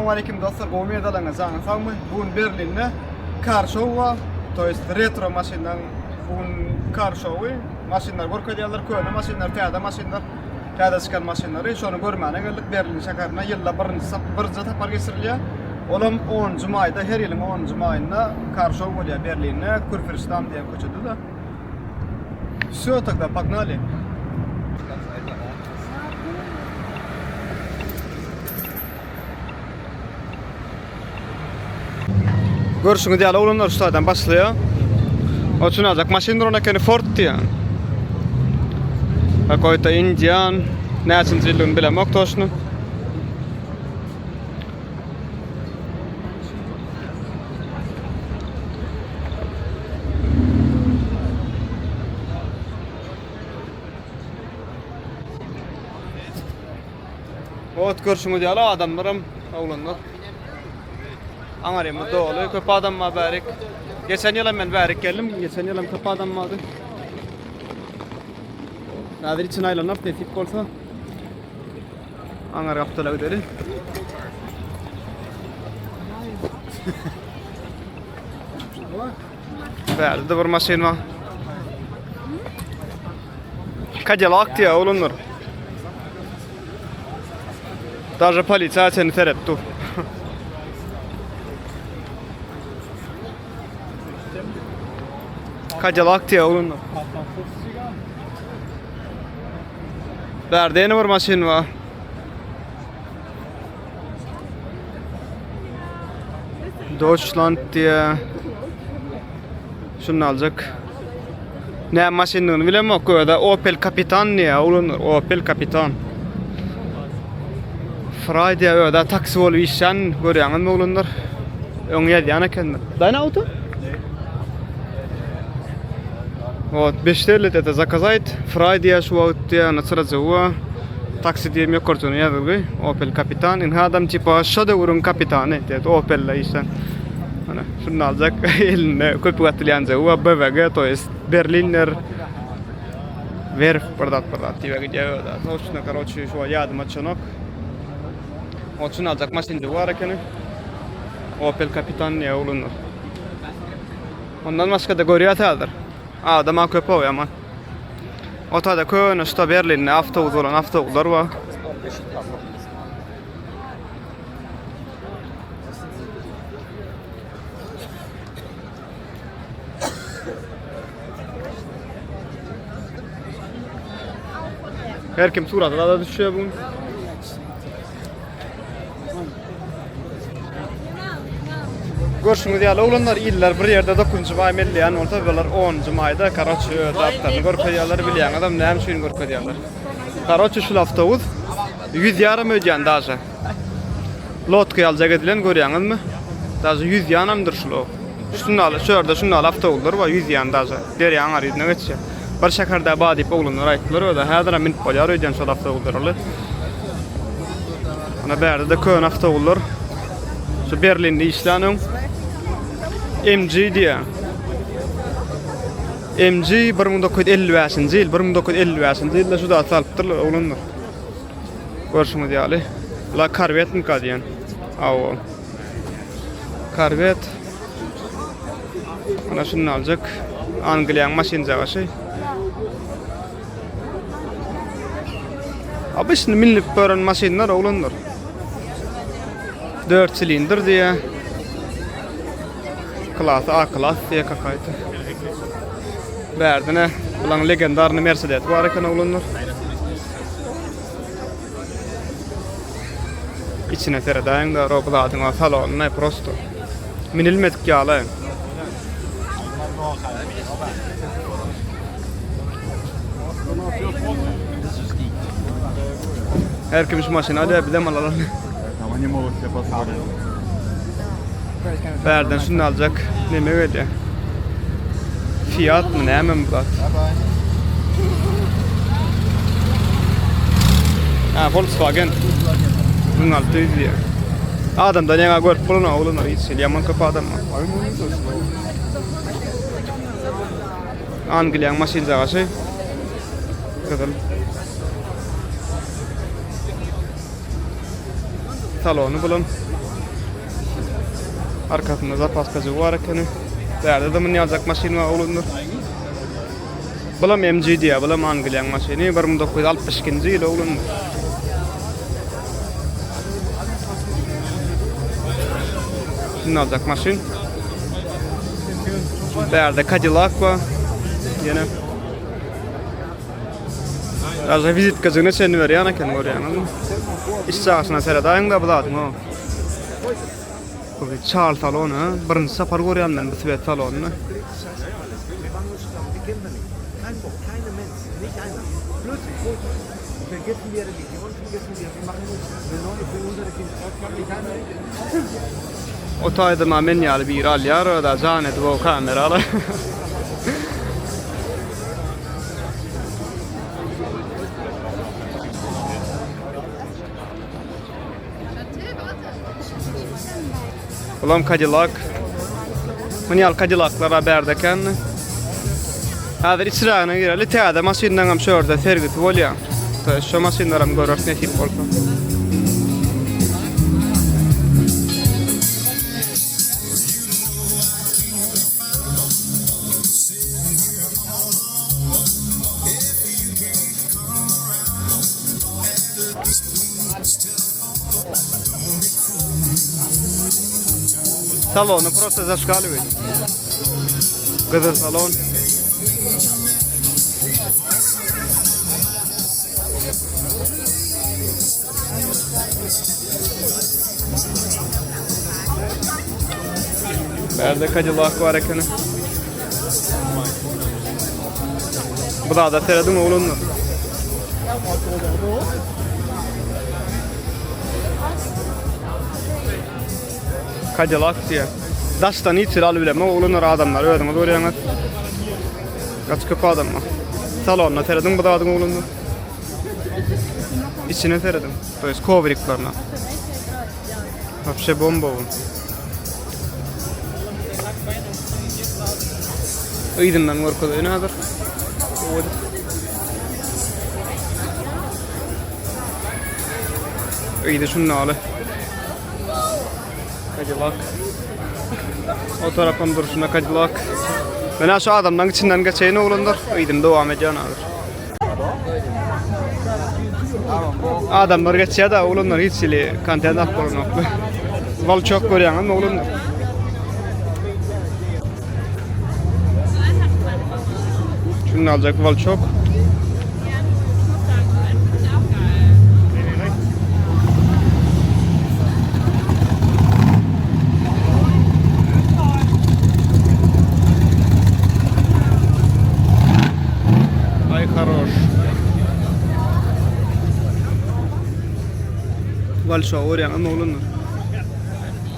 Assalamualaikum dostlar, Qo'miy adalarınız sağmı? Bugün Berlin'de car show var. To jest retro maşinlar, bugün car show. Maşinlar görkediyorlar, köhne maşinlar, täze maşinlar, täze çıkan maşinleri. Şonu görmäne geldik Berlin şäherine. Ýylda birinji tapar geçirilýär. Olam 10 mayda, her ýylyň 10 mayynda car show bolýar Berlin'de, Kurfürstendamm diýen köçede de. Всё, тогда погнали. Görüşüňiz ýaly olanlar ustadan başlaýar. O üçin azak maşinlar ona kene Ford diýär. Какой-то Indian, näçinji ýylyň bilemok toşny. Ot görüşüňiz ýaly adamlarym, oğlanlar. Aňarym dolu, köp adam var bärik. Geçen ýylam men bärik geldim, geçen ýylam köp adam vardy. Nädir için aýlanyp näsip bolsa. Aňar gapdalar öderi. Bäde bir maşyn var. Cadillac diýär oğlanlar. Даже полиция seni terepdi. Cadillac diýär oğlanlar. Bärde ýene bir maşyn var. Deutschland diýär. Şunu aljak. Näme maşynyny bilemok, da Opel Kapitan diýär oğlanlar, Opel Kapitan. Friday da taksi bolup işen görýäňizmi oğlanlar? Öňe ýana kendir. Deine auto? Вот, 5 лет это заказать. Friday şu auto на сразу. Taksi diye mi kortunu yazıldı. Opel Kapitan. In adam tipa şadavurun kapitanı. Opel la işen. Ana şunu alacak eline köpük atılyan zavu. BVG to есть Berliner Werf проdat diye gidiyor da. Точно, короче, şu yad maçınok. Oçun alacak maşinci var ekeni. Opel Kapitan diye olunur. Ondan başka da görüyorlardır. Adama köp oluyor ama. Otada köhne işte Berlin'de avtobus olan avtobuslar var. Her kim suratı da düşüyor bunun. Görüşüňiz ýaly oğlanlar iller bir ýerde dokunjy maýmellýän bolsa bolar 10 maýda Karaçy daptarny görkezýärler bilýän adam näme üçin görkezýärler. Karaçy şu avtobus 100 ýarym ödýän daşa. Lotka ýaljak edilen görýäňizmi? Daşa 100 ýanamdyr şulo. Şunu al avtobuslar var 100 ýan daşa. Derýän aryna geçýär. Bir şäherde badyp oğlanlar aýtdylar da häzir min bolýar ödýän şu avtobuslar. Ana bärde de köň avtobuslar. Şu Berlinde işläniň MG diye. MG 1955-nji ýyl, 1955-nji ýylda şu da salypdylar oğlanlar. Görüşüňiz ýaly. La Corvette diýen. Aw. Corvette. Ana şunu aljak. Angliýaň maşyn jagaşy. Abyşny minip bören maşynlar oğlanlar. 4 silindir diye. Klas A klas diye kakaydı. Bärdine bulan legendarny Mercedes var eken oğlanlar. İçine teradaýyn da robladyň salonyna prosto. Minilmedik ýaly. Her kim şu maşyny alyp bilen alar. Не могут себе позволить. Bärden şunu aljak. Neme öyle? Fiat mı näme mi bu? Volkswagen. 1600 diye. Adam da ýa görüp bolany oğlana hiç ýaman köp adam var. Angliýaň maşyn jagaşy. Güzel. Salonu bulan. Arkasında zapaskacı var ekeni. Derde de mı yazak maşin var olundur. Bulam MG diye, bulam Angliyan maşini 1962 yılı olundur. Şimdi alacak maşin. Derde Cadillac var. Yine. Raja vizit kazını seni ver yana ken var yana. İş sahasına seredayın da buladım o. Bu bir çal salonu, birinci safar görüyorum ben bu svet salonunu. O tayda ma men yal bir al yar da zanet bu kameralar. Ulan Cadillac. Manyal Cadillac'lara berdeken. Hazır İsrail'e gireli teade maşinden hem şurada sergit bolya. Şu maşinlerim görürsün nasip olsa. Salonu просто зашкаливает. Газа салон. Berde Cadillac var ekene. Bu da seyredin oğlunu. Cadillac diye. Daştan hiç al bile. Oğlunlar adamlar öyle doğru yanlar. Kaç köpü adam mı? Salonuna seyredin bu da adın oğlunu. İçine seyredin. To jest kovriklarına. Вообще bomba bu. Idından korkuyor ne kadar? İyiydi şunun alı. Cadillac. O taraftan duruşuna Cadillac. Ben aşağı adamdan içinden geçeyini oğlundur. İyiydim devam edeceğini alır. Adamlar geçiyor da oğlunlar hiç ili kanten atmıyor nokta. Val çok görüyor ama oğlunlar. Şunu alacak val çok. Ay хорош. Val şu oraya ama oğlunlar.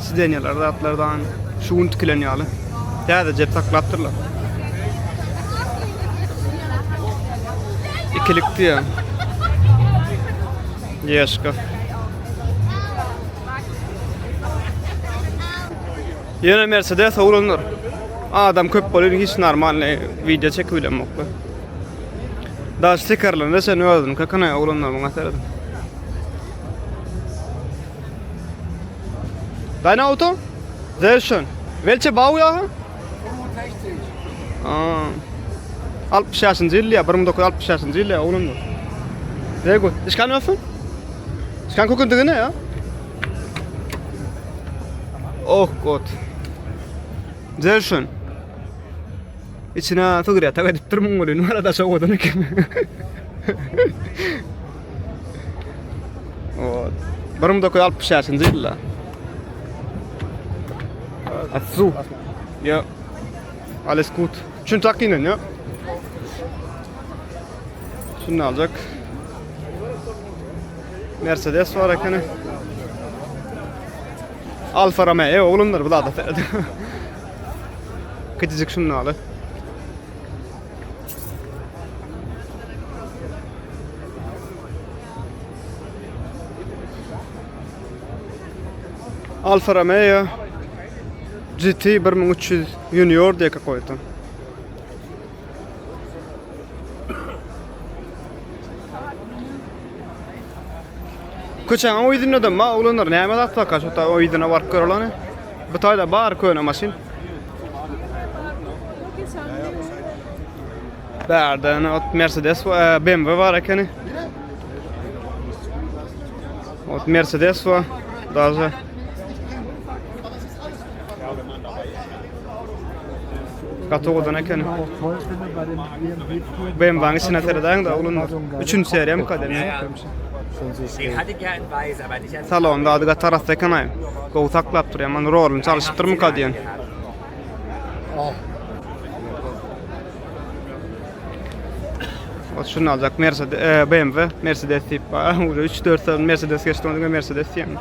Sidenyalar rahatlardan şu untkileniyalı. Ya da cep taklattırlar. İkilikti ya. Yaşka. Yine Mercedes olunur. Adam köp bolur hiç normal video çekiyorum mokla. Daha stikerlerinde sen öldün. Kakana olunur bana seyredin. Dein Auto? Sehr schön. Welche Baujahr? 60 yıl ya, 1960 yıl ya olunur. Sehr gut. Ich kann öffnen? Ich kann gucken drin ya. Oh Gott. Sehr schön. İçine fıgırya tak edip durmam oluyor. Numara da çok odun ki. O 1960 yıl ya. Ach so. Ja. Alles gut. Schönen Tag Ihnen, ja. Şunu alacak. Mercedes var ekene. Alfa Romeo oğlunlar bu da da. Küçücük şunu alı. Alfa Romeo GT 1300 Junior diye koydum. Koçan oydun adam ma oğlanlar ne hemen atla kaç ota oyduna var körlanı. Bu tayda bar köne maşin. Bärden ot Mercedes BMW var ekeni. Ot Mercedes var. Даже Katoğudan ekeni. BMW'nin içine tereden da olun. 3. seriye mi kadar? Den hatte ich ja in weiß, aber nicht als Salonda adı tarafta ekeni. Go taklap duruyor. Man rolün çalışıp mı kadar? O şunu alacak Mercedes, BMW, Mercedes tip. 3-4 sene Mercedes geçti onda Mercedes yani.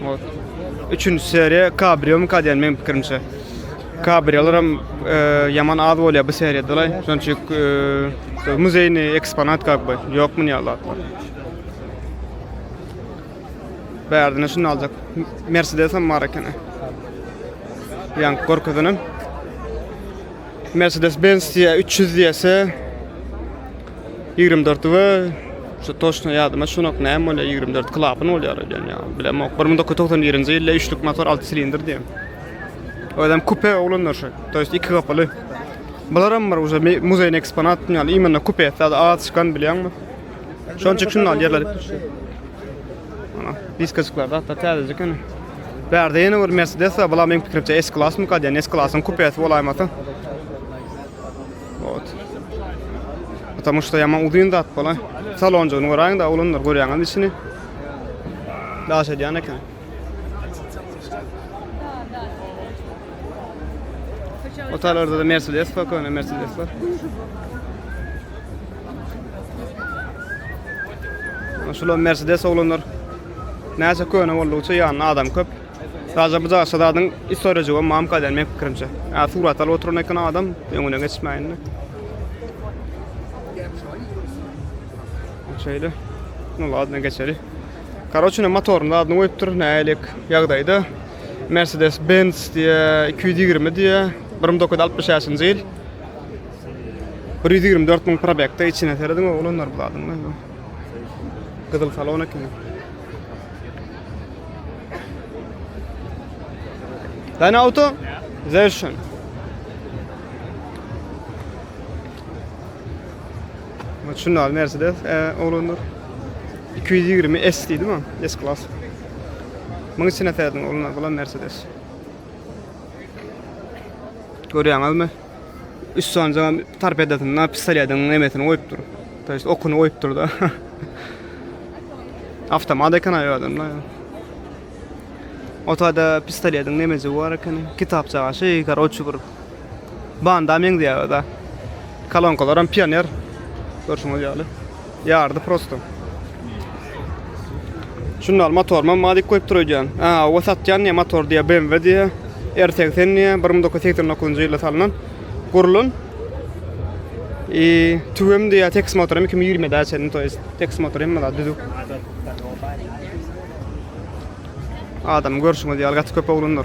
O 3. seriye Cabrio mu kadar benim fikrimce. Cabrio'larım yaman az oluyor bu seriyede dolayı. Çünkü müzeyin eksponat kakbı. Yok mu ne Allah. Berdine şunu alacak. Mercedes'e marakene. Yani korkudanım. Mercedes-Benz diye 300 diyese 24 ve şu toşna yadıma şunu ne öyle 24 klapın oluyor yani ya. Bilmem o 1990 yılında 3'lük motor 6 silindir diye. O adam kupe olunur şey. To jest iki kapılı. Bunlarım var уже müzeyin eksponat yani imенно kupe da ağaç çıkan biliyor musun? Şu an çıksın al yerler. Ana biz kızıklarda hatta tezcik yani. Berde yeni bir Mercedes var. Bula benim fikrimce S-Class mı kadar? S-Class'ın kupesi olamayatı. Вот. Потому что я могу удин дат пола. Салонжун варang да улундар горяңан ичини. Даша диян экен. Otalarda da Mercedes var, köne Mercedes var. Şular Mercedes olunlar. Näçe köne bolduça ýanyna adam köp. Sadece bu zaşadadyň istoriji we mam kadar men pikirimçe. Suratlar oturan ekan adam öňüne geçmeýän. Şöyle. Ne ladna geçeri. Karoçuna motorunda adını koyup dur nälik ýagdaýda Mercedes-Benz diye 220 diye 1960 ýyl 124 000 probekta içine terediň olanlar buladyň. Gyzyl salon ekan. Dein Auto? Sehr schön. Şunu al Mercedes, olanlar 220 S değil mi? S-Class. Bunun içine terediň olanlar bulan Mercedes. Görýäňiz mi? Üç sonja tarpedatyna pistoletiň nemetini oýup dur. To есть okuny oýup dur da. Avtomat ekan aýadym. Otada pistoletiň nemesi bar ekan. Kitapçaga şey karoçu bir. Banda men diýär da. Kalonkalaram pioner. Görüşmek üzere. Yardı prosto. Şunu al motorma madik koyup duracağım. O satcan ya motor diye BMW diye. Ertekten diye 1989 yılda salınan kurulun. Tüvem diye Tex motorum 2020'de açıldı. To jest Tex motorum da düdük. Adam görüşmek üzere. Gat köpe olunur.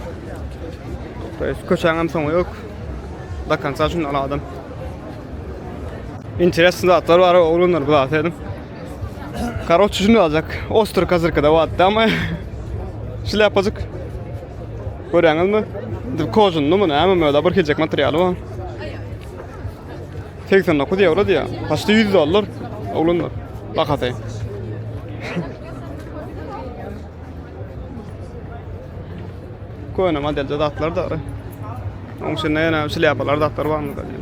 To jest köçäňem soňy yok. Dakansa şunu al adam. Interesli atlar var olunur bu zaten. Karoçu şunu alacak. Ostur kazırkada vattı ama şilepacık. Görüyorsunuz mu? Kozunlu mu ne? Ama böyle bir gelecek materyali var. 89 euro diye. Haşta $100 olunur. Bak hatayı. Koyuna modelce de atlar da var. Onun için ne şilepalar da atlar var mı da diye.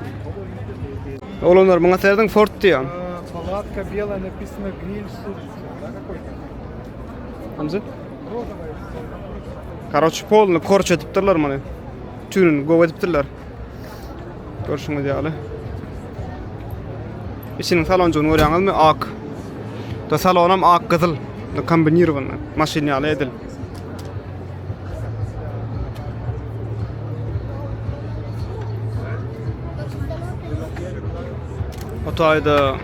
Olunur buna serdin Ford diyor. Палатка белая, написано гриль суп. Да, какой-то? Hamza? Короче, polunu korç etipdirler mana. Tünün gov etipdirler. Görüşüňiz ýaly. İçiniň salonjuny görýäňizmi? Ak. Da salonam ak gyzyl. Da kombinirowany. Maşinaly edil. Otoyda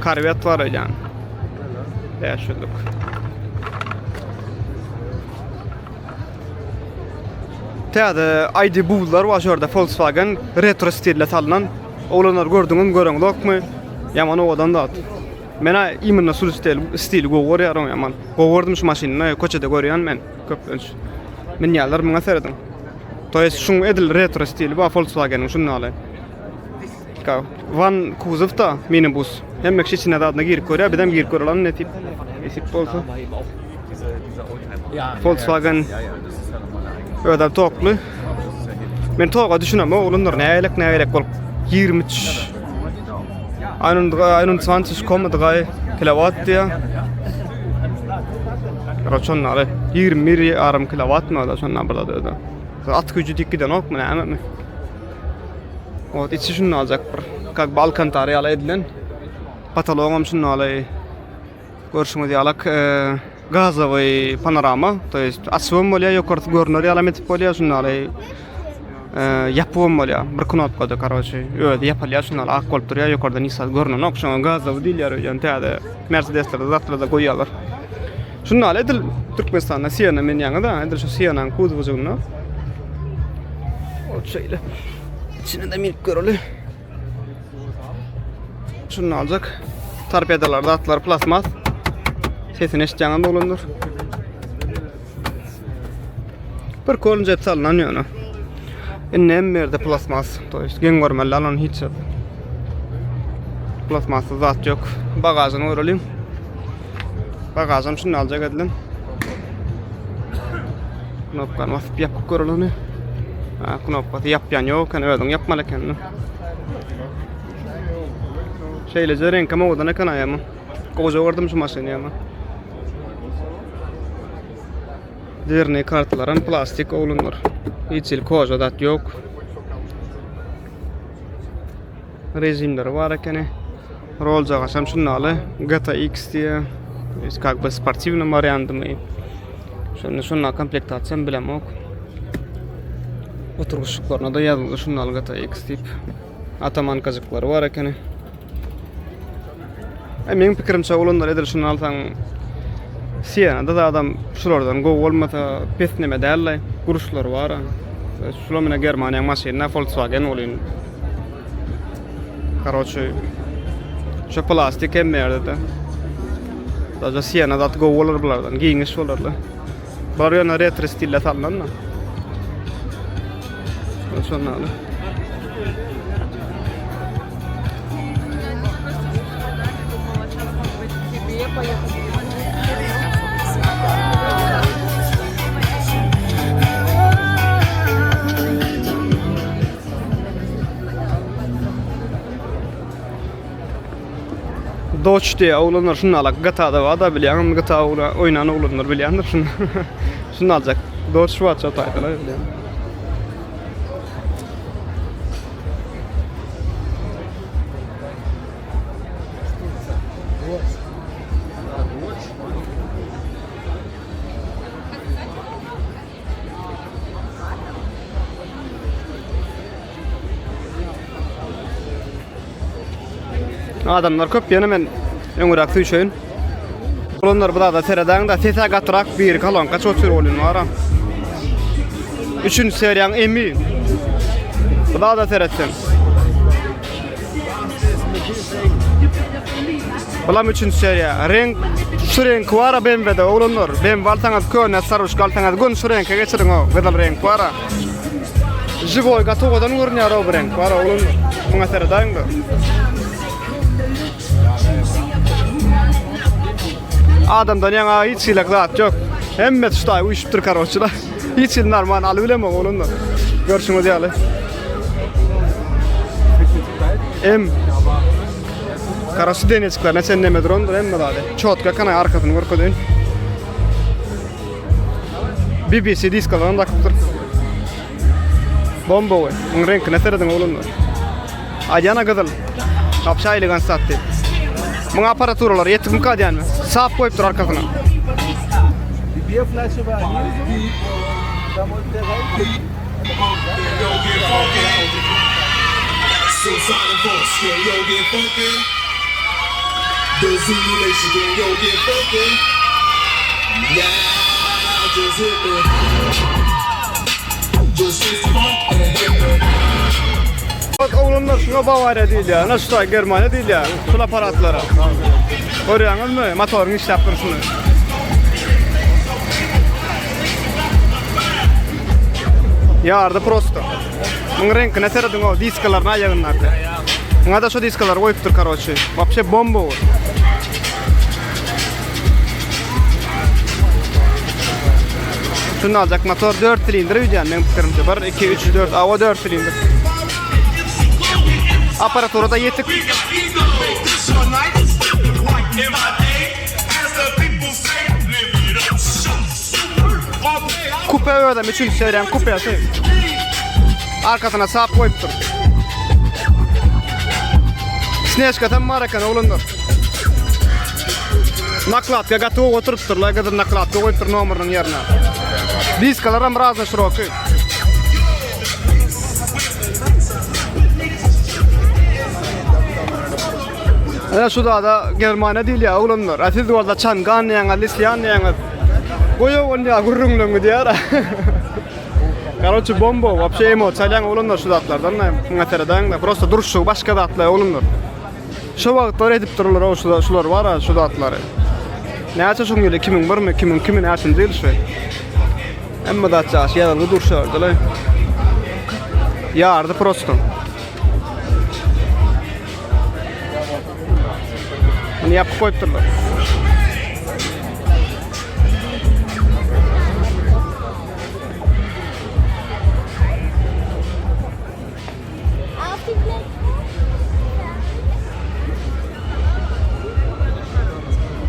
karvet var yani. Yaşlılık. Täze ID bullar var şurada Volkswagen retro stille salınan. Olanlar gördüňüm göreňizokmy? Ýaman owadan da. Mena imin nasıl stil gowar yaram yaman. Gowardym şu maşyny köçede görýän men köpünç. Men ýalar muňa seredin. Toýs şuň edil retro stil ba Volkswagen'in şunu alay. Ka van kuzovda minibus. Hem içine de adına girip görýär, bedem girip görýän ne tip. Esip bolsa. Volkswagen ödäp toklu. Men toga düşünem, oğlunlar näelek bolup 23 21,3 kilowatt diye. Raçon nare 20 kilowatt mı da şonna burada da. At gücü dikiden ok mu näme mi? O içi şunu alacak bir. Kak Balkan tarihi ala edilen. Patologam şunu alay. Görüşümüz yalak газовый panorama, то есть asvım bolýar, ýokary görnür alamet bolýar, şunu alay. Yapıwım bolýar. Bir knopkada karojy. Öýde ýapylýar, şunu ak bolup durýar, ýokardan nisat görnür. Okşan gazowy dilýär, ýa-da Mercedesler zatlarda goýýarlar. Şunu alay edil Türkmenistanda Siyana men ýaňyda, edil şu Siyananyň kuzowyny. O şeýle. İçine de milk görüli. Şunu alacak. Torpedolar, atlar plasmas. Sesini eşitýäňde bolandyr. Bir kolun jep salynan ýöne. Ennem berde plasmas, to есть gen görmeli alan hiç yok. Plasmasda zat yok. Bagasyny öýrelim. Bagasyny şunu alacak edilen. Knopkany basyp ýapyp görüleni. Knopkady ýapýan ýok, öýdüň ýapmaly eken. Şeýle renk modan ekan aýamy. Goja gördüm şu maşyny ýa-ma. Derne kartlaran plastik olunur. Hiçil koja dat yok. Rejimleri var ekene. Rol jagaşam şunu aly. GTX diye. Как бы спортивный вариант мы. Şunu komplektatsiýa bilen ok. Oturuşyklarına da ýazyldy şunu al GTX tip. Ataman kazıkları var ekene. Meň pikirimçe olanlar edil şunu alsaň Siyanada da adam şulardan go bolmasa pesneme dälle guruşlar var. Şular mene Germaniýa maşyna Volkswagen bolýan. Короче, şu plastik emmerde de. Da Siyanada go bolar bulardan giňiş bolarlar. Bar ýa-da retro stilde sallanma. Şunu al. Dodge diye oğlanlar şunu alak. GTA'da var da bilýän, GTA oýnany oğlanlar bilýändir şunu. Şunu alacak. Dodge var çata aýdylar bilýän. Adamlar köp ýene men öňürak süýşeýin. Olanlar bu da seredaň da sesa gatrak bir kolonka çöçür bolýan bar. 3-nji seriýaň emi. Bu da seretsen. Bulam 3-nji seriýa. Renk şu renk bar BMW-de olanlar. BMW alsaňyz köne sarış galsaňyz gün şu renkge geçiriň o. Bedel renk bar. Jiboy gatogadan görünýär o renk bar olanlar. Muňa seredaň da. Adamdan ýa-da hiç ilak zat yok. Hemme tuştaý uýuşupdyr karoçylar. Hiç normal aly bilemok olanlar. Görüşüňiz ýaly. Karasy denetçiklerine sen neme durandır hemme dady. Çotka kana arkasyny görkezýän. BBC diskalarynda akypdyr. Bomba we. Muň renkine serediň olanlar. Aýana gyzyl. Kapşaýlygan satdy. Muň aparaturalar ýetip mükadýanmy? Sap koyup dur arkasyna. Bir flaşı var. Tam Bak oğlumlar şuna Bavarya değil ya, nasıl Germaniya değil ya, şuna aparatlara. Görýäňiz mi? Motoryň işläp duruşyny. Ýardy prosto. Muň renkine serediň o diskalaryny aýagyňlardy. Muňa da şu diskalary goýupdyr karoçy. Вообще bomba bol. Şunu alacak motor 4 silindir üýdän men pikirimçe 1 2 3 4 awa 4 silindir. Aparatura da yetik. Kupe ödem üçün söyleyeyim kupesi. Arkasına sap koyup dur. Sneşkatan marakan oğlundur. Naklatka gatovo oturup dur. Lagadır naklatka koyup dur numarının yerine. Diskalaram razne şiroki. Ana şu da Germanya değil ya oğlundur. Asil duvarda çangan yaňa, lisyan yaňa. Goýa onda gurrunluňy diýär. Короче, bomba, вообще emotsiýalan oğlundur şu zatlardan. Muňa da prosto duruşy başga zatlar oğlundur. Şu wagtlar edip dururlar o şular var şu zatlary. Näçe şoň ýöle kimin barmy, kimin näçe diýil şu. Emma da çaş ýaly durşardylar. Ýardy prosto. Bunu yapıp koyup dururlar.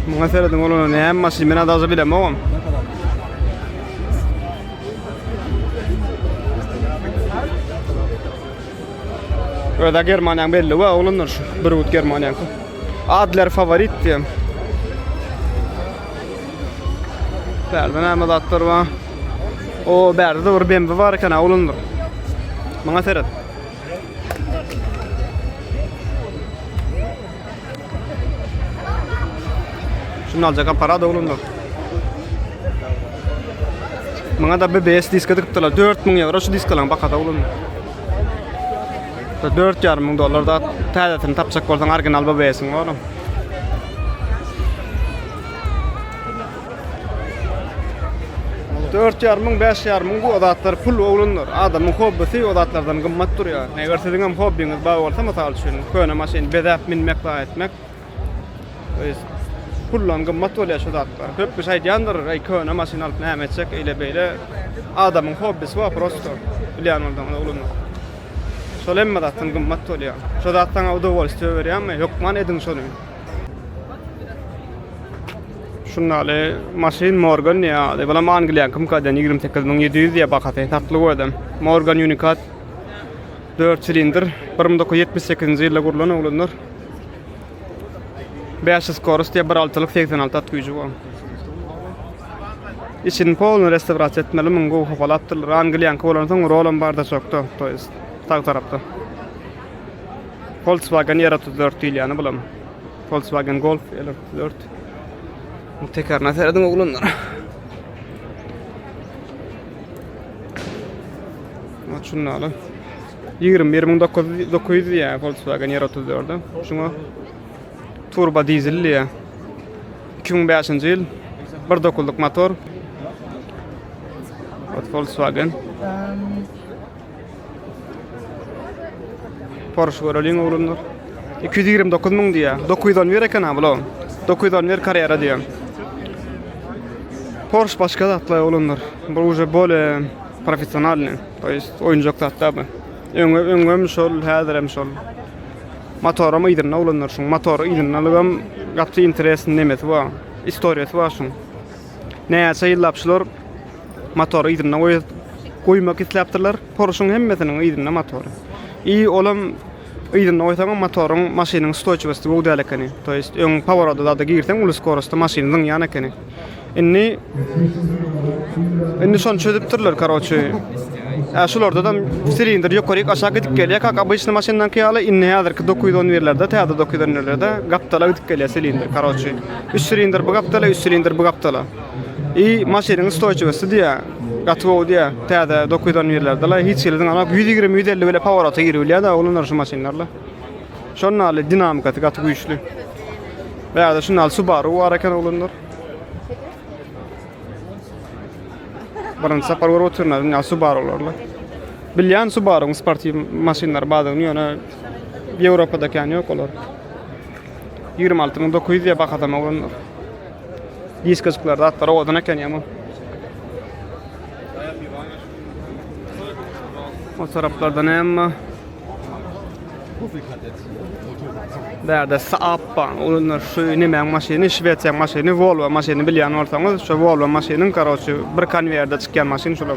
Muňa serediň olanny hemmäsi men adaza bilemem. Öda Germaniýaň belli we olanlar bir wut Germaniýaň. Adler favorit diýem. Bärde näme zatlar bar? O bärde bir BMW bar eken olanlar. Muňa seret. Şunu alacak aparat oğlundur. Muňa da BBS diska tıktılar. 4.000 euro şu diskalan bakada oğlundur. 4.500 dolar da täzetini tapsak bolsaň original BBS'iň bar. 4.500 bu adatlar pul oğlundur. Adamyň hobbisi adatlardan gymmat durýar. Eger siziň hobbiňiz bar bolsa mysal üçin köne maşin bedap minmek wa etmek. Pullan gymmat bolýar şu zatlar. Köp bir şey diýendir, ey köne maşin alyp näme etsek ile beýle adamyň hobbisi wa prosto. Bilýän oğlundur. Solemma dattan gymmat bolýar. Şu dattan awda bolsa berýärmi? Ýokman ediň şonu. Şunnaly maşin Morgan ýa, de bilen Angliýa kymkadan 28700 diýe bakaty tatly goýdum. Morgan Unicat 4 silindir 1978-nji ýylda gurulan oğlundur. 500 korus diye 1.6'lık 86 at gücü var. İçin polunu restavrasiýa etmeli min gowy hopalapdylar. Angliýan kolansyň rolan barda çokdy. Toýst tag tarapda. Volkswagen R34 diýilýäni bilen. Volkswagen Golf R34. Tekerine serediň oğlunlar. Şunnaly 21900 diýär Volkswagen R34. Şuňa turbo dizelli 2005-nji ýyl bir dokulluk motor. Volkswagen. Porsche göreliň oğlunlar. 229.000 diýär. 910 wer eken ablo. 910 wer karýera diýär. Porsche başga zatlar oğlunlar. Bu uje bole professionalny. Toýst oýunjak zatlar bu. Öňüm şol, häzirem şol. Motorum ýydyna oğlunlar şuň motory ýydynalygam gatly interesim nemet wa, istoriýasy wa şuň. Näçe ýyllapşylar motory ýydyna goýmak isläpdirler. Porscheň hemmesiniň ýydyna motory. Olam ýydyna oýsaň motoryň maşynyň stoýçylygy bugdal ekeni. Toýst öň poweroda da girseň uly skorosta maşynyň ýana ekeni. Inni şonu çözüpdirler karoçy. Şularda da silindir ýokaryk aşağı gidip gelýär. Kaka byşny maşyndan kiýaly inni häzirki 910 werlerde, täze 910 werlerde gaptala gidip gelýär silindir karoçy. 3 silindir bu gaptala, 3 silindir bu gaptala. Maşynyň stoýçylygy diýär. Gatwy diýär. Täze 910 werlerde la hiç ýerden ana 120-150 bile powerata girilýär da olanlar şu maşynlarla. Şonnaly dinamikaty gatwy güýçlü. Veya da şunal Subaru var eken oğlunlar. Birinci sapar var oturnadı, ya Subaru'larla. Bilyan Subaru'nun sportif maşinler bazılarını yana Avrupa'da yok olar. 26.900 diye bakadım oğlunlar. Diskasıklarda atları odan eken yama. O taraflardan hem Bärde Saab'a olanlar şu nemen maşini, Şveçya maşini, Volvo maşini bilýän bolsaňyz, şu Volvo maşynyň karoçy bir konveyerde çykýan maşin şular.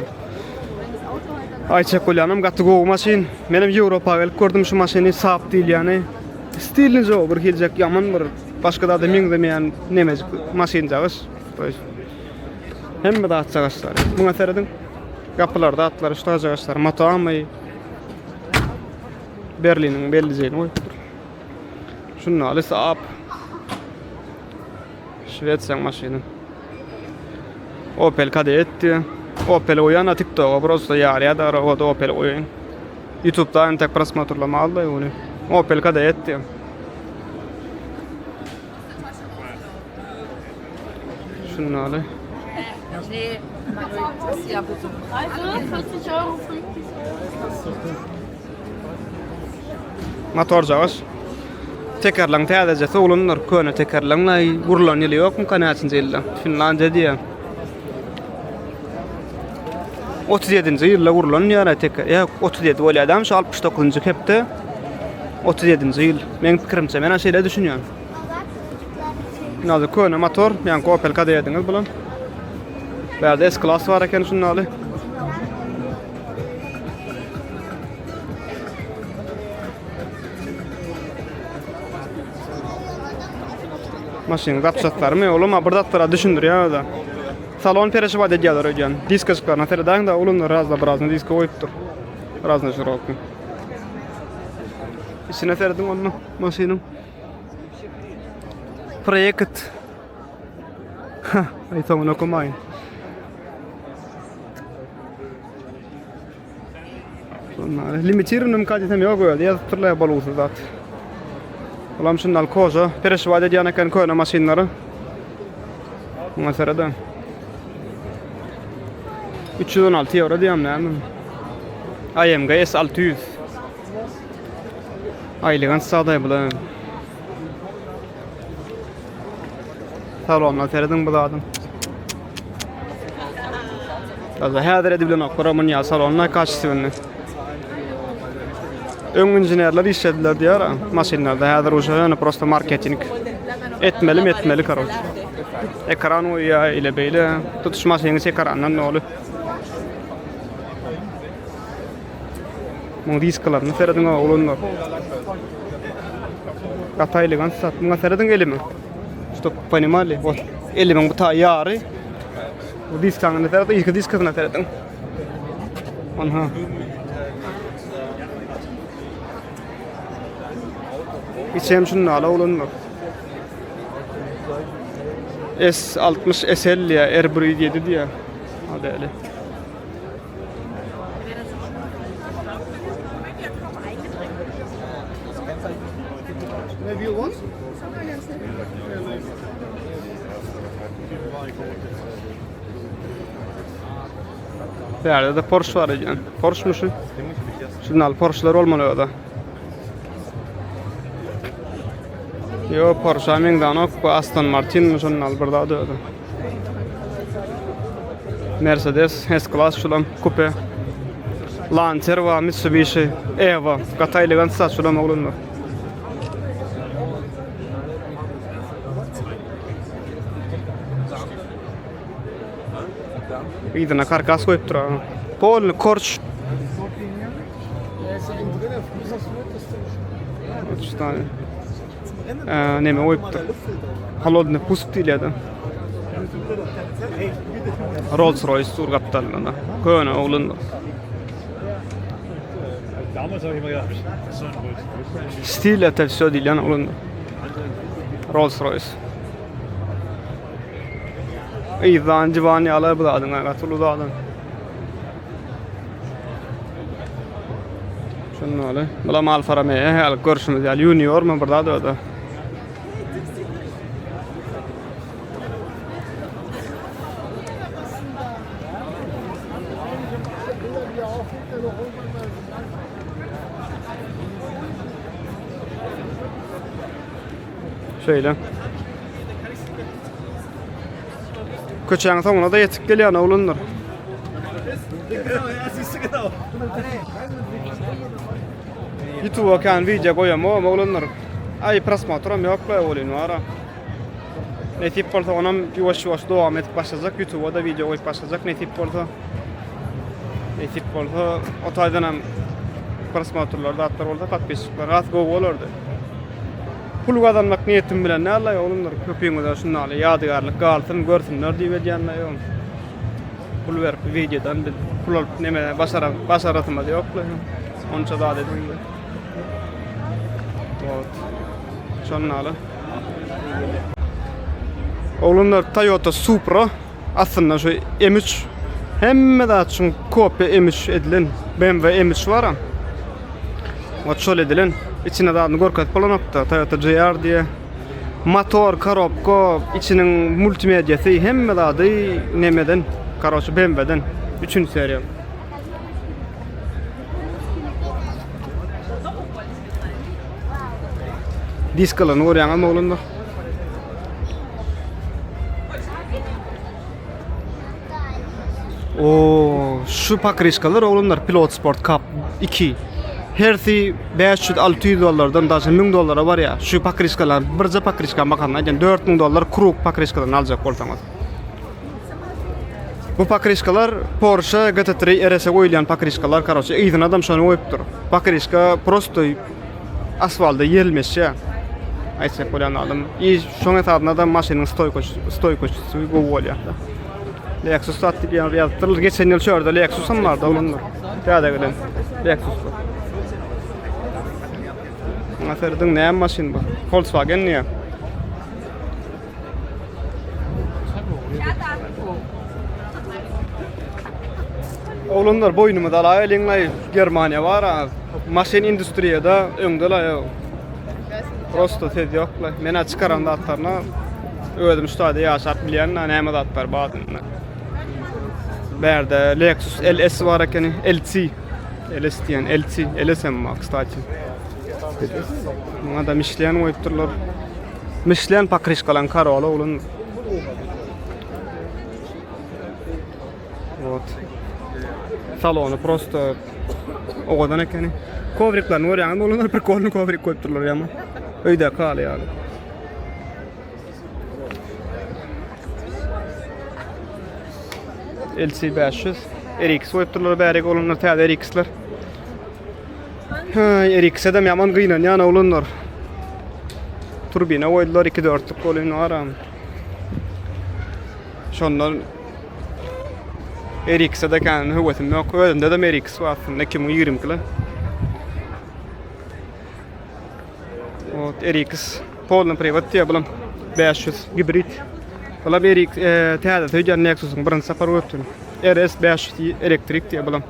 Ayça kullanım gatty gowy maşin. Menem Ýewropa gelip gördüm şu maşyny Saab diýil ýany. Stilini jo bir geljek ýaman bir başga da meňdemeýän nemejik maşin jagys. Hemme de atçagaslar. Buňa seredin gapylarda atlar işlejagyslar. Matamy Berlinin bellijeğini oýupdyr. Şunu aly Saab. Şweçýa maşyny. Opel Kadett. Opel oýana TikTok'a просто ýaly da Opel oýan. YouTube'da tek prosmotorlama aldy ony. Opel Kadett. Şunu aly. Motor jagys. Tekerleň täzejesi ulanlar, köne tekerleň gurulan ýyly ýokmy kanaçynja ýylda. Finlandiýa diýär. 37-nji ýylda gurulan ýara teker. 37 bolýar adam şu 69-njy kepde. 37-nji ýyl. Meň pikirimçe men şeýle düşünýän. Näze köne motor, ýani Opel Kadett'iniz bilen. Bärde S-Class var eken şunu aly. Maşyny zapçatlarmy olma bir datlara düşündürýär da. Salon pereşibat edýärler öýden. Diska çykarna terdaň da ulunlar razda birazny diska oýupdyr. Birazny şirokny. İçine terdiň onu maşynyň. Projekt. Aýtagyň okumaýyn. Limitirim kadetimi ýok öýdi. Ýazdyrylar bolýar zat. Olam şundan koza, pereşibat edýän eken köne maşinlary. Muňa serede 316 euro diýem näme? AMG S600. Aýlygan sadaý bilen. Salonla serediň buladym. Gaza häzir edip bilen okuramyn ýa salonla kaçsyny. Öň injenerler işlediler diýär, maşinlarda häzir uşa prosta marketing etmeli karoç. Ekran oýa ile beýle tutuş maşyny ekrandan nolu. Mu diskalaryny serediň olanlar. Gataylygan sat, muňa serediň elimi. Stop poнимали? Вот. Elimiň bu ta ýary. Bu diskanyny serediň, ilki diskasyna serediň. Aha. İçem şunu ala olanlar. S60 SL ya R107 diye. Hadi öyle. Bärde de Porsche var ýan. Porsche mu şu? Şunal Porsche'lar olmaly o da. Yo Porsche meňden ok Aston Martin şunal bir daha döwdi. Mercedes S-Class şulam coupe. Lancer we Mitsubishi Evo gataylygan sat şulam olanlar. Ýa-da karkas koýup durar. Pol korç. Что? Neme oýupdy. Halodny pust diýilýär. Rolls-Royce surgatlarynda. Köne oğlunlar. Damals habe ich immer gedacht, so ein Bild. Stil etefsö diýilýän oğlunlar. Rolls-Royce. Ýa-da jywany ala buladyň, gatulu dadan. Şunu ala. Bulam Alfa Romeo, hal görüşimiz ýaly Junior mu burada da. Şöyle. Köçäň soňuna da ýetip gelýän oğlanlar. YouTube'a kan video koyam o oğlanlar. Ay prosmotram ýokla bolýan wara. Netip bolsa onam ýuwaş-ýuwaş dowam etip başlajak, YouTube'a da video goýup başlajak netip bolsa. Netip bolsa o taýdan hem prosmotrlar da atlar bolsa patpisçikler az gowy bolardy. Pul kazanmak niyetim bilen näle oğlumlar köpüňize şundaly ýadygarlyk galsyn görsünler diýip edýänler ýok. Pul berip videodan bil pul alyp neme başaratma ýokla. Onça da dedim. Şonnaly. Oğlumlar Toyota Supra aslında şu M3 hemme de açın kopya M3 edilen BMW M3 var ha. O şol edilen içine de gorkat polanokta Toyota GR diye motor, korobka, içinin multimedyası hemme de adı nemeden karosu BMW'den 3. seriya. Diskalan oryan oğlumlar. O şu pakriskalar oğlumlar Pilot Sport Cup 2. Hersi 500-600 dolardan da $1000 var ya. Şu pakriskalar birce pakriska bakanlar $4000 krug pakriskadan alacak bolsaňyz. Bu pakriskalar Porsche GT3 RS'e goýulan pakriskalar karoçy. Ýygyň adam şonu goýupdyr. Pakriska prosto asfalda ýerilmeşe. Aýtsak bolan adam. Şoňa taýdan da maşynyň stoýkoçysy gowy bolýar. Lexus satdy bir ýatyryl geçen ýyl şörde Lexus'um vardı oğlumlar. Täze gelen Lexus. Aferdiň näme maşyn bu? Volkswagen niýe? Oğlumlar boynumy da aýlyňlay Germaniýa var ha. Maşyn industriýada öňdeler. Prosto tez ýoklar. Mene çykaranda atlarna özüm ustady ýaşap bilýän näme atlar badyna. Berde Lexus LS var ekeni, LC. LS diyen, LC, LSM mak, kstati. Buna da Michelin goýupdyrlar. Michelin pakriskalan karola olun. Вот. Salonu prosto oğadan ekeni. Kovriklar var yani, onlar bir kolunu kovrik koýupdyrlar ýa-ma. Öýde kaly ýaly. LC 500 RX goýupdyrlar bäri olanlar täze RX'ler. RX'e de ýaman gynanýan olanlar. Turbina goýdular 2-4 kolun var. Şondan RX'e de kan höwetim ýok. Özünde de RX var aslında 2020 kilo. O RX Polen privat diye bulam 500 hibrid. Ola bir täze töýän Lexus'un birinji sapar öpdüm. RS 500 elektrik diye bulam.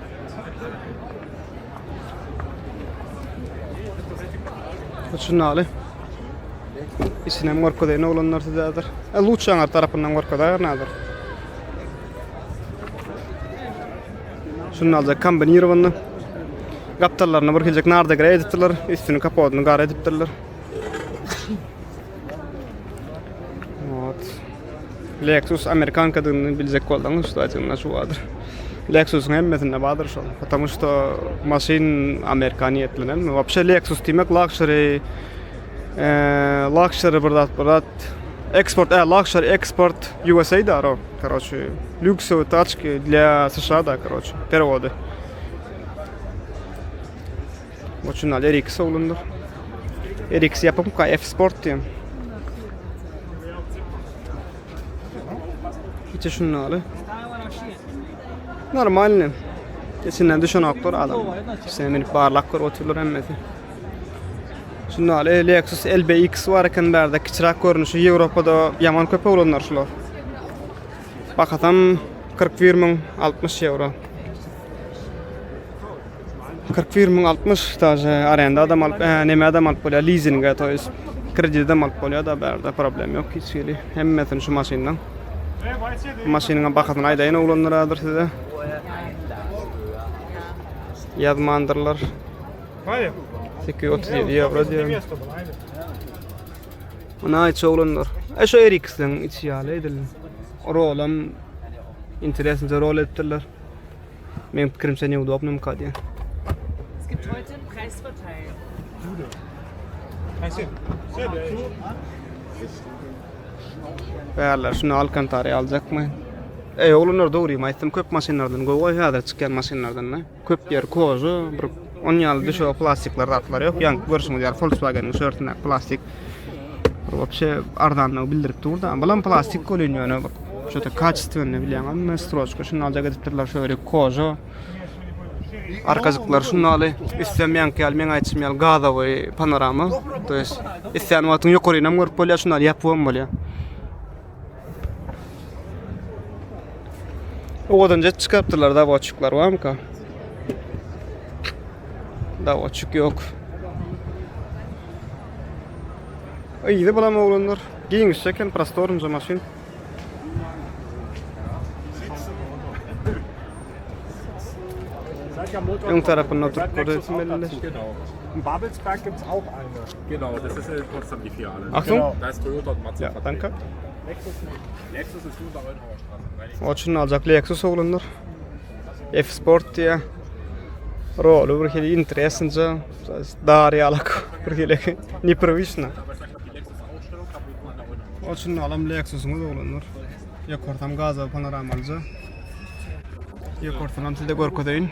Şunnaly. İçine morkoda ne olanlar sizadır. Luçaňar tarapyndan morkoda nädir? Şunnaly kombinirowany. Gaptarlaryny bir keljek narda gire edipdirler, üstüni kapodyny gara edipdirler. Lexus Amerikan kadyny biljek bolsaňyz şuňa şu wadyr. Lexus'un hemmesinde badır şol. Потому что maşyn Amerikaniýetlen. Вообще Lexus diýmek luxury bir export, luxury export USA da, короче, люксовые тачки для США да, короче, переводы. Очень надо RX olundur. RX yapım F-Sport diýem. İçe şunnaly. Normalny. Geçenden düşen aktor adam. Sen barlak kor oturlar hemmesi. Şunnaly Lexus LBX var eken berde kiçirak görünüşi Ýewropada ýaman köp olanlar şular. Bakatam 41.000 60 euro. 41.000 60 taje arenda adam alıp neme adam alıp bolýar leasingga toýus. Kreditde alıp bolýar da berde problem ýok hiç ýeri. Hemmesini şu maşyndan. Maşynyňa bakadan aýdaýyn oğlanlaradyr size. Ýazmandyrlar. 237 euro diýerim. Ona ait oğlanlar. Şu Eriksen içi yağlı edilir. Rolam interesinde rol ettiler. Benim fikrimse ne udobnym kadiye. Es gibt heute einen Preisverteil. Beyler şunu Alcantara'ya alacak mı? Oğlanlar doğru maytım köp maşinlerden goy hada çıkan maşinlerden ne? Köp yer kozu bir onyal düşo plastikler ratlar yok. Yani görsün diğer Volkswagen'in sörtüne plastik. Вообще ardanlığı bildirip durdu. Balan plastik kolünüyor ne bak. Şöyle kaçtığını biliyorum ama stroçka şunu alacak ediptirler şöyle kozu. Arkazıklar şunu alı. İstemeyen ki almen açmayal gada ve panorama. То есть isteyen vatın yukarı nam görüp böyle şunu yapıyorum böyle. Odan jet çıkarttılar da açıklar var mı ka? Da açık yok. İyi de bulam oğlanlar. Giyin şekel просторный машин. Seid ihr am Motor? Jung tarafından oturup Lexus orada auch melleler. dazu, genau. In Babelsberg gibt es auch eine. Genau, das ist in Potsdam die Filiale. Achtung. Da ist Toyota und Mazda Ya, danke. Lexus ist nur bei Straße. Açın alacak Lexus oğlanlar. F-Sport diye. Rolu bir hili interesince. Dari alak. Bir hili непривычно. Açın alam Lexus'umuz oğlanlar. Yakortam gaza panoramalıca. Yakortam sizde gorkodayn.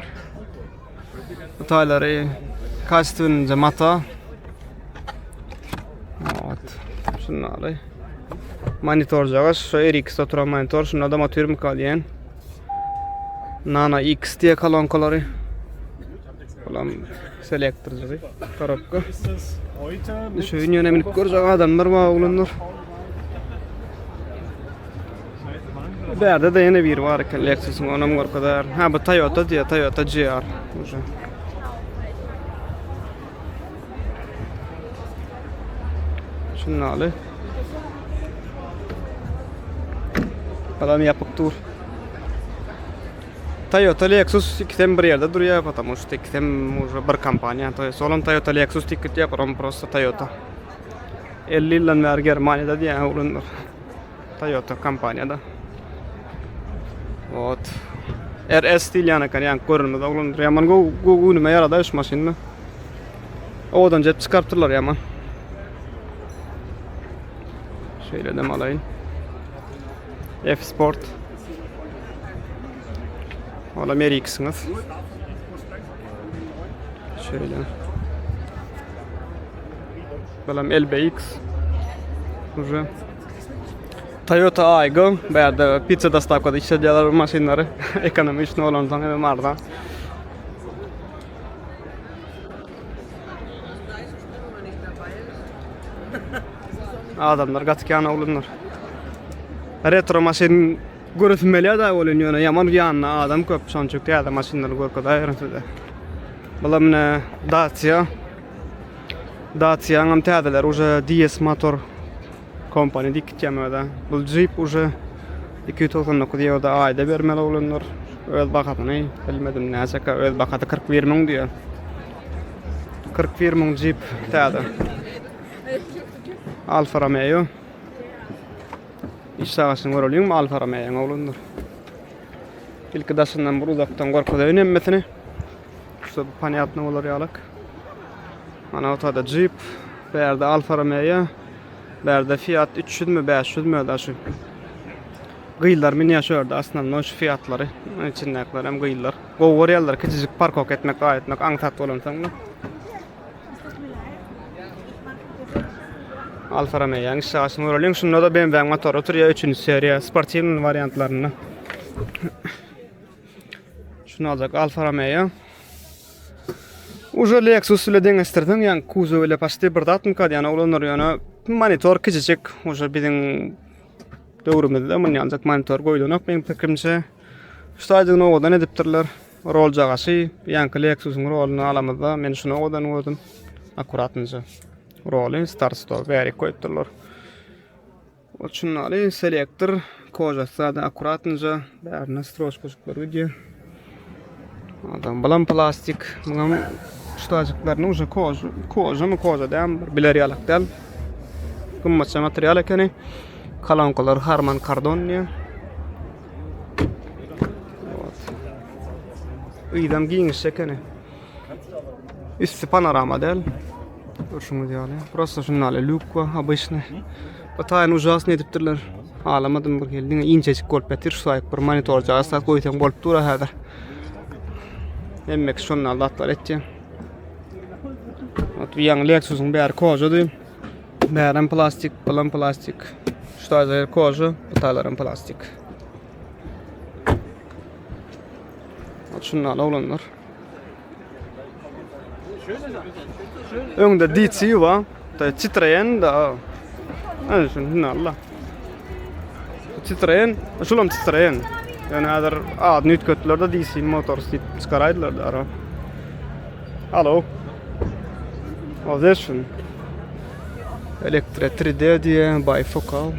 Tayları kaçtığınca mata. Evet. Şunu alay. Monitor jağız. Şu RX oturan monitor. Şunu da matürüm kalyen. Nana X diye kalonkaları. Ulan selektör gibi. Tarafka. Ist das heute Şu yönemin görəcək adamlar var oğlanlar. Berde de yine bir var ki Lexus'un onam var kadar. Ha bu Toyota diye Toyota GR. Уже. Şunu alı. Adam yapık dur. Toyota Lexus ikisem bir yerde duruyor, потому что ikisem уже bir kampanya. То есть olan Toyota Lexus ticket yaparım просто Toyota. 50 yıldan beri Germanya'da diye oğlanlar. Toyota kampanyada. Вот. RS değil yani kan yani görünmedi oğlanlar. Yaman go önüme yarada iş maşinini. Odan jet çıkarttılar yaman. Şöyle de alayım. F-Sport. Ola Merix'iniz. Şöyle. Balam LBX. Уже. Toyota Aygo. Berde pizza dostavkada işlediler maşinleri. Ekonomist olandan hemen mardan. Adamlar gatkana olanlar. Retro maşin görüntümeli da oluyor yaman yanına adam köp sonuçta ya da maşinler görkada ayrıntıda. Balam ne Dacia ngam teadeler уже DS motor kompani dikkat yemede. Bu Jeep уже 290 diyor da ayda vermeli olanlar. Öyle bakatını bilmedim neyse ki öyle bakatı 41 bin diyor. 41 bin Jeep teade. Alfa Romeo. İşsağasın var olayım Alfa Romeo'nun oğlundur. İlk dasından bu uzaktan korkuda önemmetini. İşte bu paniyatını olur yalık. Ana otada Jeep. Berde Alfa Romeo. Berde fiyat 300 mü 500 mü da şu. Gıyıllar mı niye şöyle aslında şu fiyatları. İçindekler hem gıyıllar. Govor yerler küçücük park etmek ayetmek antat olan sanırım. Alfa Romeo'nun işsağasını vuralım. Şunda da BMW motor oturuyor 3. seriye sportivin varyantlarını. Şunu alacak Alfa Romeo. Уже Lexus ile dengestirdim yani kuzu ile pasti birdatım kad yani olanlar yani monitor küçücük. Уже bizim doğrumda da men alacak monitor koyduğunak benim fikrimce. Ştaydığın oğudan ediptirler. Rol cağası yani Lexus'un rolunu alamada men şunu oğudan oğudum. Akuratınca. Rolling start stop veri koydular. Oçunali selektör kozası da akuratınca bärne stroşkoşuklar gidiyor. Adam balan plastik bunun ştacıklarını уже koza mı koza dem bileri alaktal. Kımmatça materyal ekeni. Kalankolar Harman Kardon diye. İdam giyiniş ekeni. Üstü panorama del. Şunu diyor. Просто şunlarla lük var. Обычно. Batayan ужасный ediptirler. Alamadım bir geldiğinde incecik golpetir. Şu ayık bir monitor cağızlar koytan golp dura hada. Emmek şunlarla atlar eteceğim. Ot bir yan Lexus'un bir koca değil. Bären plastik, balan plastik. Ştazer koca, bataların plastik. Ot şunlarla olanlar. Öňde DC var. Da Citroen da. Ana şunlarla. Citroen, şulam Citroen. Yani hadar ad nyt kötülerde DC motor çıkaraydılar da ara. Alo. O dersin. Elektre 3D diye bifocal.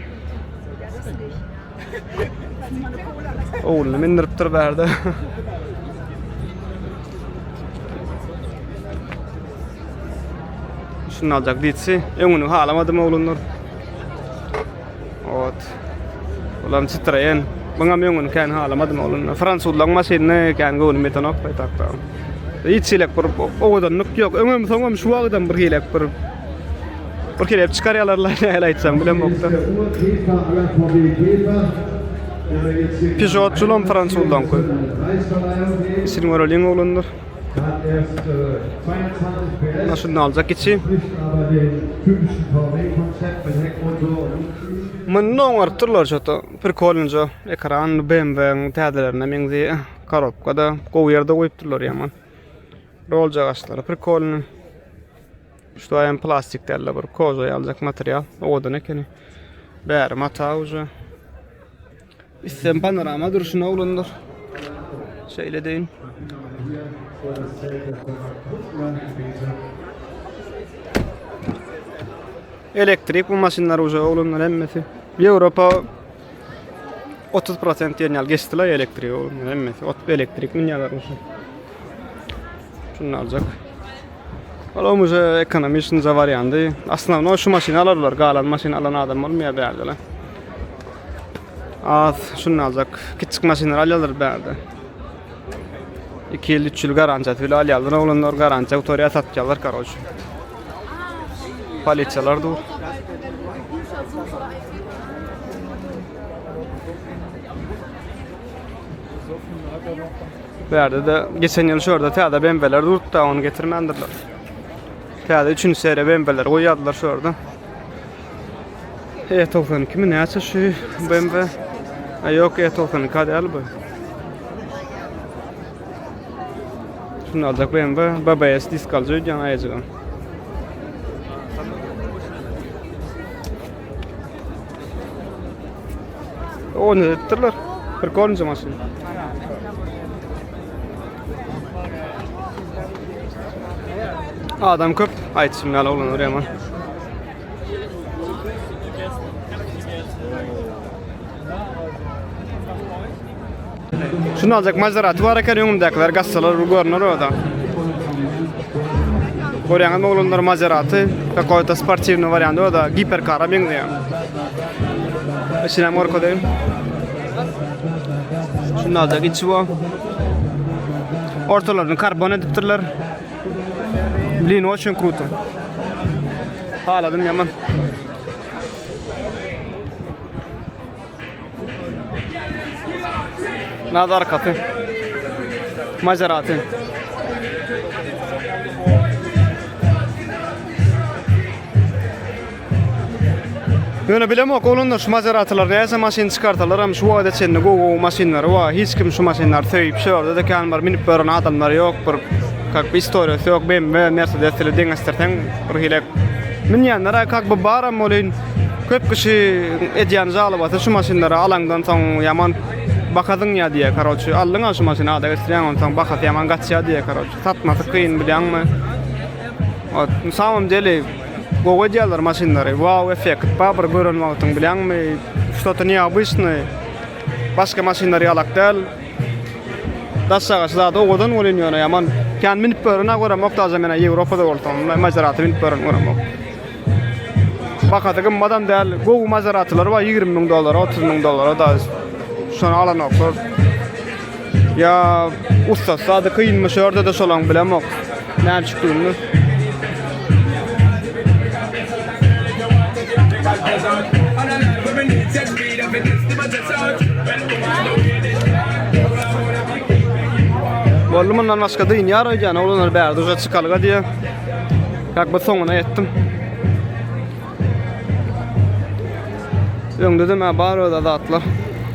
Oğlum indiriptir berdi. Şunu alacak DC. Öňünü halamadım oğlunlar. Ot. Ulan Citroen. Bana öňünü kän halamadım oğlunlar. Fransuzlaň maşyny kän gowny metanok paýtakda. Hiç silek bir owadanlyk ýok. Öňüm soňam şu wagtdan bir hilek bir kelep çykarýarlar näle aýtsam bilen bokda. Peugeot çulum Fransuzdan koy. Isin waralýan oğlunlar. Nasıl alacak içi? Men noňar türler şata bir kolunca ekran BMW täzelerine meňzi karapkada gowy ýerde goýupdyrlar ýaman. Rol jagaşlary bir kolun. Şu aýan plastik tälle bir koza ýaljak material. Odan ekeni. Bäri mata uja. Issem panorama duruşuna olanlar. Şeýle deýin. Elektrik bu maşinlar uja olanlar hemmesi. Ýewropa 30% ýerňal geçdiler elektrik olanlar hemmesi. Elektrik minýalar uja. Şunu aljak. Olam uja ekonomi şunja variandy. Aslında şu maşinalar galan maşina alan adam bolmaýar berdiler. Az şunu aljak. Kiçik maşinalar alýarlar berdi. 2 ýyl 3 ýyl garantiýa tüli alýarlar, olanlar garantiýa autoriýa satýarlar karoç. Polisiýalar dur. Berde de geçen ýyl şurada täze BMW'ler durupdy, onu getirmendirler. Täze 3-nji seria BMW'ler goýýardylar şurada. E92 mi näçe şu BMW? Yok E92 däl bu. Şunu alacak BMW, BBS disk alacak ýa aýajagan. Onu ettirler. Bir kolunca maşyn. Adam köp, aýtşym ýaly olanlar ýaman. Şunu alacak Maserati var eken öňümdekiler gassalar görünür oda. Gorýan oğlanlar Maserati, какой-то спортивный вариант oda, hiperkara meňzeýär. Eşinem orko dedim. Şunu alacak içi bu. Ortalarını karbon edipdirler. Blin очень kruto. Haladım yaman. Nadar katı. Maserati. Öyle bilemok olanlar şu Maserati'lar näse maşyn çykartalar hem şu wagtda çenne gogo maşynlar wa hiç kim şu maşynlar töýüp şurada da kalmar minip beren adamlar ýok bir kak bir historia ýok BMW Mercedes ile deňesterden bir hilek minýanlara kak bir baram bolyn köp kişi edýän jalyp şu maşynlara alangdan soň ýaman bakadyň ýa diýe karoçy aldyň şu maşyny ada getirýän ondan soň bakat ýaman gatýa diýe karoçy satmasy kyn bilýänmi? O samym deli gogo edýärler maşynlary wow effekt babır görünmägtiň bilýänmi? Что-то необычное. Başga maşynlar ýalak däl. Daşagaç zat owadan bolýar ýaman. Kän minip berene görä moktaja mena Ýewropada bolsam, Maserati minip berene görä mok. Bakata gımmadan değil. Gogu Maserati'ler var $20,000, $30,000 da şonu alanoklar. Ya usta sadı kıyınmış orada da solan bilemok. Ne çıktığını. Vollumundan başka da inyar oycan olanlar berdi uza çıkalıga diye. Kak bu sonuna ettim. Öňde de mä bar öde zatlar.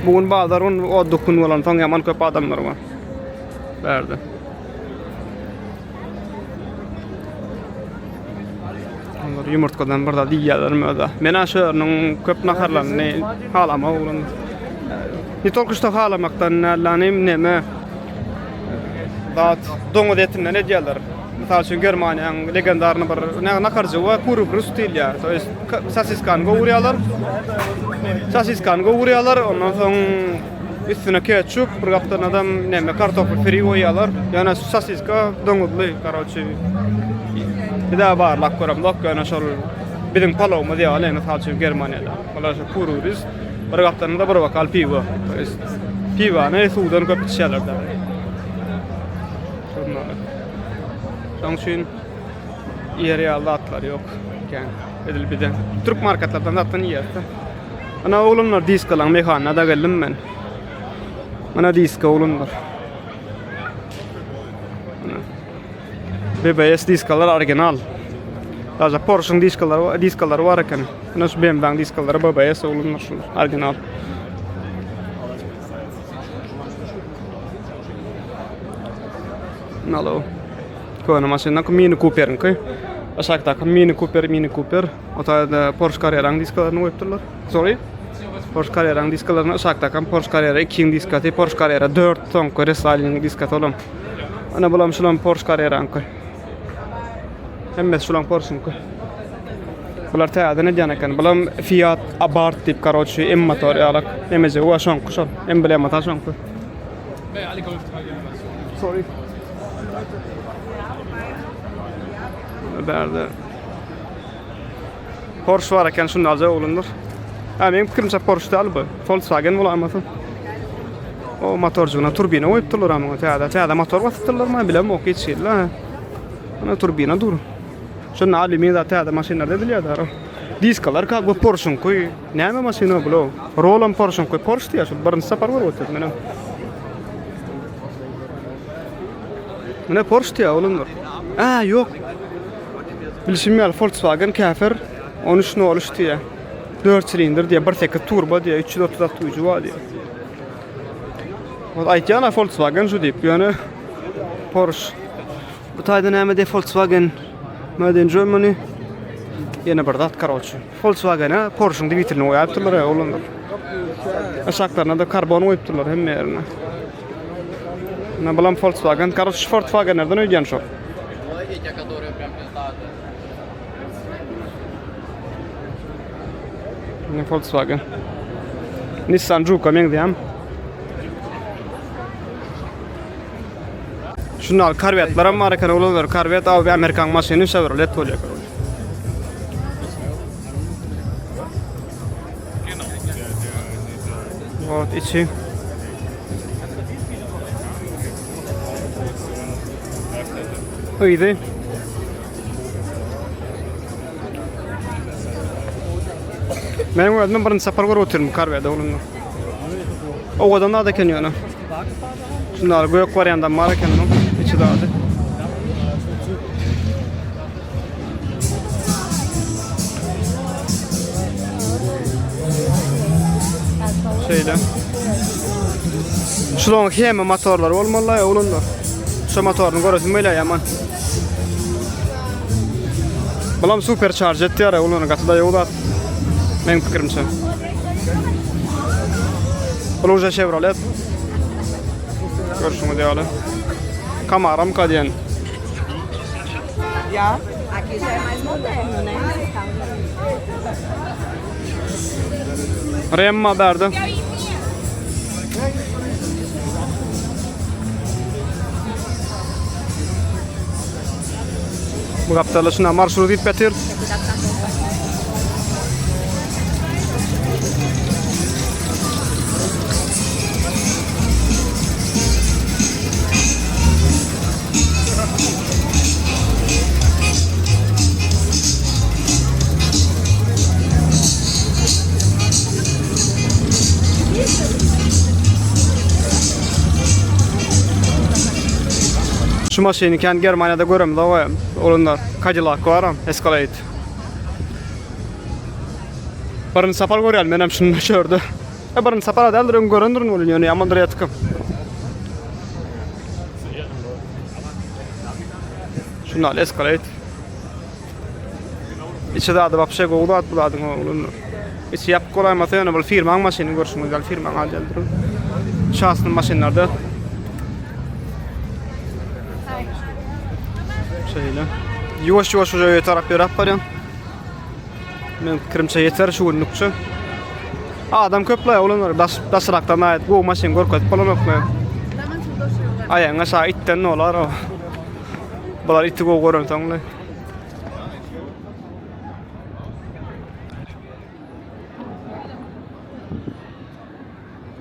Bugün bazarın o dokun bolan soň yaman köp adamlar var. Berdi. Onlar yumurtkadan birda diýýärlermi öde. Mena şöňüň köp naharlaryny halama bolan. Ni tolkuşda halamakdan nälanym neme? Dat doňuz etinden ne diýerler? Misal üçin Germaniýanyň legendaryny bir nakarjy we kurup rustilýa. To jest sasiskan gowurýarlar. Sasiskan gowurýarlar, ondan soň üstüne ketchup, bir gapdan adam neme kartofel fri goýýarlar. Ýana sasiska doňuzly, karoçy. Bir daha barlak göram, lok ýana şol biziň palowmy diýerler, misal üçin Germaniýada. Olar şu kururuz. Bir gapdan da bir bakal piwo. To jest piwany suwdan köp içýärler. Şoňşyn ýerýalda atlar ýok. Edilbide. Türk marketlerden atlan ýerde. Ana oğlumlar diskalan mekana da geldim ben. Ana diska oğlumlar. BBS diskalar orijinal. Daja Porsche diskalar var eken. Ana şu BMW diskalar BBS oğlumlar şu orijinal. Nalo. Koyana maşyna Mini Cooper'ın köy. Aşakta Mini Cooper. Ota da Porsche Carrera diskalarını koyupdurlar. Sorry. Porsche Carrera diskalarını aşakta Porsche Carrera 2 diskatı, Porsche Carrera 4 soňky restyling diskat olam. Ana bulam şulan Porsche Carrera köy. Hemme şulan Porsche köy. Bular täze ne diýän bulam Fiat Abarth diýip karoçy M motor ýalak. Emeze o şoňky şol. Emblem ata şoňky. Sorry. Berdi. Porsche var eken şunu alca olundur. Benim fikrimçe Porsche değil bu. Volkswagen bulamasın. O motorcuğuna turbina koyupdurlar ama täze motor basypdyrlar mı bilem ok geçýärler. Ana turbina dur. Şunun alimi da täze maşinler edilýär. Diskalar kak bu Porsche'ň koy. Näme maşina bu? Roland Porsche'ň koy. Porsche diýär. Birinçi sapar var otdy mena. Mena Porsche diýär olundur. Yok. Bilşimýär Volkswagen Käfer 1303 diýär. 4 silindir diýär, 1.8 turbo diýär, 336 güýji bar diýär. Aýtýan Volkswagen şu diýip, ýöne Porsche. Bu taýda näme de Volkswagen Made in Germany. Ýene bir zat karoçy. Volkswagen'a Porsche'ň vitrini goýapdyrlar olanlar. Aşaklarına da karbon goýupdyrlar hemme ýerine. Na bulam Volkswagen, karoçy Volkswagen'lerden öýdýän şo. Volkswagen. Nissan Juke men diýem. Şunal karvetler ama Amerikan olanlar karvet abi Amerikan maşyny Chevrolet bolýar. Вот içi. Öýdi. Men özüm birinçi sapar görüp oturmuşum karvede olunlar. O adamlar da kenýana. Şunlar göýek variandan bar eken içi dady. Şeýle. Şulan hemme motorlar bolmaly olunlar. Şu motoryny görürsün beýle ýaman. Bulam supercharger diýär olunlar gatyda ýogda. Men fikrimçe. Bu уже Chevrolet. Görüşüňiz ýaly. Camaro ka diýen. Já, aqui já é mais moderno, né? Remma berdi. Bu gapdalar şuna marşrut etpetir. Şu maşini kendi Germanya'da görem da var. Onlar Cadillac var am, Escalade. Barın sapar görýär menem şunu şördü. Barın sapar adaldyr göründürün bolýan ýöne ýamandyr ýatykym. Şunlar Escalade. İçe de вообще goğda at buladyň oğlum. İçe ýap golaýmasa ýöne bol firmaň maşyny görüşmek gal firmaň aldyr. Şahsy maşynlarda. Şeýle. Ýoş-ýoş uje tarap berip barýan. Men kirimçe yeter şu günlükçe. Adam köple olanlar dasraktan ait bu maşin gorkat palamak mı? Ayağına aşağı itten ne olar o? Bular iti go goran tangle.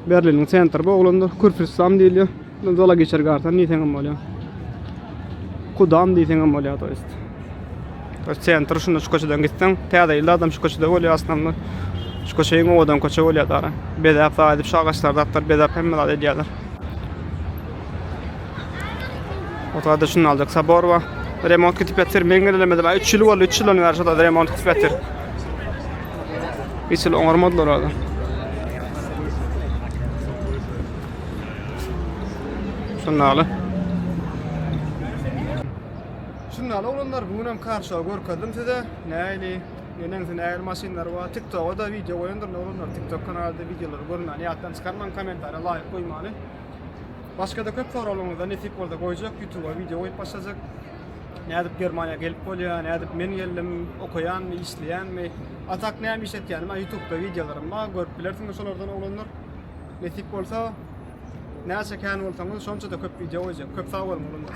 Berlin'in center bu olanlar Kurfürst am diýilýär. Dola geçer gartan ni teňem bolýar. Kudam diýsem bolýar to ist. To center şunu şu koçadan gitsen, täze ýylda adam şu koçada bolýar aslında. Şu koçaýyň o adam koça bolýar dara. Bedap da edip şagaçlar daptar bedap hemme da edýärler. Otada şunu aldyk sabor wa remont kitip etdir meňgelemedi. 3 ýyl boldy, 3 ýyl ýarşada remont kitip etdir. Hiç ýyl oňarmadylar adam. Şunnaly. Şunnaly olanlar bugunam karşıa görkedim size. Näli, ýene näil maşinlar wa TikTok'a da video goýandyr olanlar. TikTok kanalda videolar görmän, ýatdan çykarman kommentara laýyk goýmaly. Başka da köp soralarymyzda nesip bolsa goýjak, YouTube'a video goýup başlajak. Nädip Germaniýa gelip bolýar, nädip men geldim, okuyanmy, işleýänmi? Atak näme iş etýänim, YouTube'da videolarym bar, görüp bilersiňiz şolardan olanlar. Nesip bolsa näçe kän bolsaňyz şonça da köp video goýjak, köp sag bolmaly.